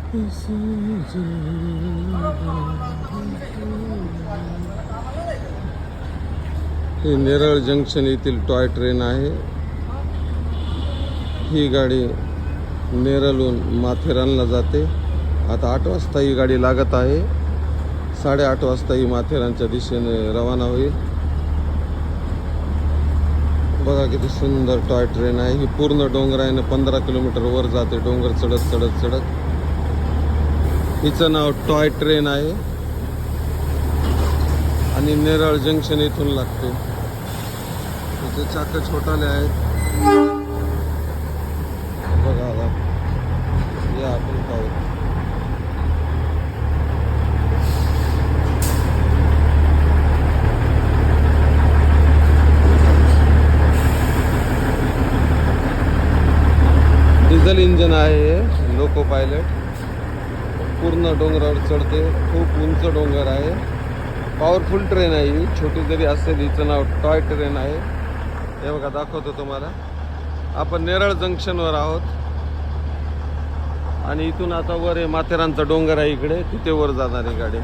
ही Neral junction येथील toy train आहे. ही गाडी नेरळहून माथेरानला जाते. आता 8 वाजता ही गाडी लागत आहे. 8:30 वाजता ही माथेरानच्या दिशेने रवाना होईल. बघा किती सुंदर टॉय ट्रेन आहे. ही पूर्ण डोंगराने 15 किलोमीटर वर जाते, डोंगर चढत चढत चढत. हिचं नाव टॉय ट्रेन आहे आणि नेरळ जंक्शन इथून लागते. तिचे चाक छोटाले आहेत. बघा आता या आपण पाहू. डिझेल इंजन आहे, लोको पायलट. पूर्ण डोंगरावर चढते. खूप उंच डोंगर आहे. पॉवरफुल ट्रेन आहे ही. छोटी जरी असेल, हिचं नाव टॉय ट्रेन आहे. हे बघा दाखवतो तुम्हाला. आपण नेरळ जंक्शनवर आहोत आणि इथून आता वर आहे माथेरानचा डोंगर आहे इकडे, तिथे वर जाणार आहे गाडी.